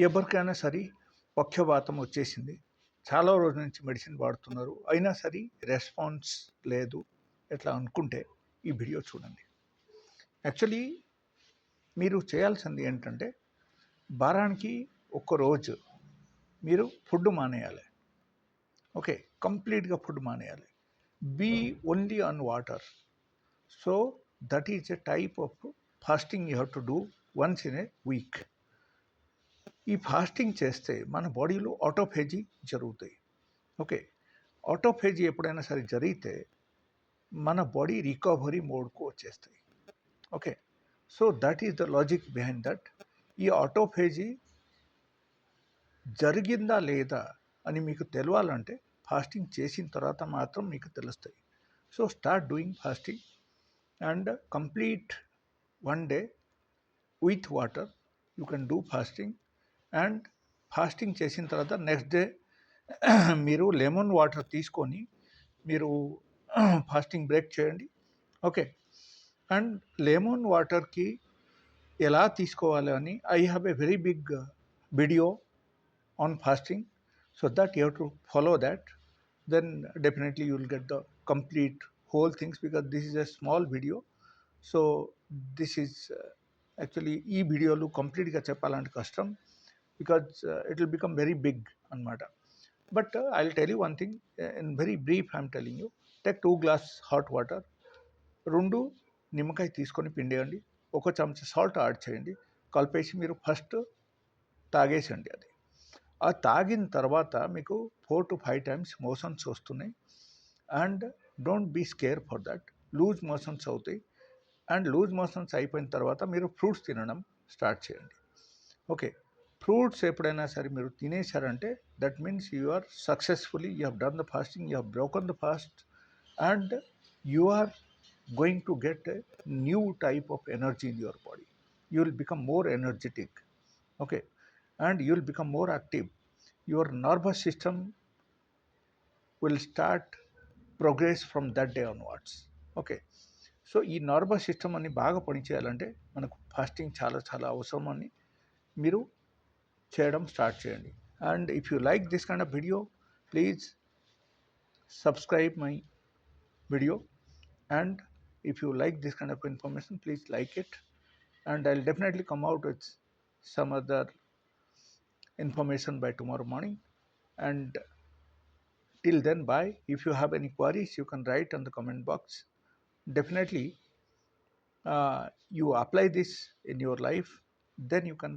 ఎవరికైనా సరే పక్షవాతం వచ్చేసింది, చాలా రోజుల నుంచి మెడిసిన్ వాడుతున్నారు, అయినా సరే రెస్పాన్స్ లేదు ఎట్లా అనుకుంటే ఈ వీడియో చూడండి. యాక్చువల్లీ మీరు చేయాల్సింది ఏంటంటే వారానికి ఒక్కరోజు మీరు ఫుడ్ మానేయాలి. ఓకే, కంప్లీట్గా ఫుడ్ మానేయాలి. Be only on water. So that is a type of fasting you have to do once in a week. ఈ ఫాస్టింగ్ చేస్తే మన బాడీలో ఆటోఫేజీ జరుగుతాయి. ఓకే, ఆటోఫేజీ ఎప్పుడైనా సరే జరిగితే మన బాడీ రికవరీ మోడ్కు వచ్చేస్తాయి. Okay, so that is the logic behind that. ఈ ఆటోఫేజీ జరిగిందా లేదా అని మీకు తెలవాలంటే ఫాస్టింగ్ చేసిన తర్వాత మాత్రం మీకు తెలుస్తాయి. So start doing fasting and complete one day with water you can do fasting. And fasting చేసిన తర్వాత నెక్స్ట్ డే మీరు లెమన్ వాటర్ తీసుకొని మీరు ఫాస్టింగ్ బ్రేక్ చేయండి. ఓకే, అండ్ లెమన్ వాటర్కి ఎలా తీసుకోవాలి అని I have a very big video on fasting, so that you have to follow that. Then definitely you will get the complete whole things, because this is a small video. So this is actually ee video lu complete ga cheppalante custom, because it will become very big anamata. But I'll tell you one thing in very brief. I'm telling you, take 2 glass hot water, రెండు నిమ్మకాయ తీసుకొని పిండేయండి, ఒక చెంచా salt add చేయండి, కలిపేసి మీరు first తాగేసండి. అది ఆ తాగిన తర్వాత మీకు 4 to 5 టైమ్స్ మోషన్స్ వస్తున్నాయి. And don't be scare for that. Loose motions అవుతాయి. అండ్ లూజ్ మోషన్స్ అయిపోయిన తర్వాత మీరు ఫ్రూట్స్ తినడం స్టార్ట్ చేయండి. ఓకే, ఫ్రూట్స్ ఎప్పుడైనా సరే మీరు తినేశారంటే that means you are successfully you have done the fasting, you have broken the fast, and you are going to get a new type of energy in your body. You will become more energetic. Okay, and you will become more active. Your nervous system will start progress from that day onwards. Okay, so ఈ nervous system అని బాగా పనిచేయాలంటే మనకు fasting చాలా చాలా అవసరం అని మీరు చేయడం స్టార్ట్ చేయండి. And if you like this kind of video, please subscribe my video. And if you like this kind of information, please like it, and I'll definitely come out with some other information by tomorrow morning. And till then, bye. If you have any queries, you can write on the comment box. Definitely you apply this in your life, then you can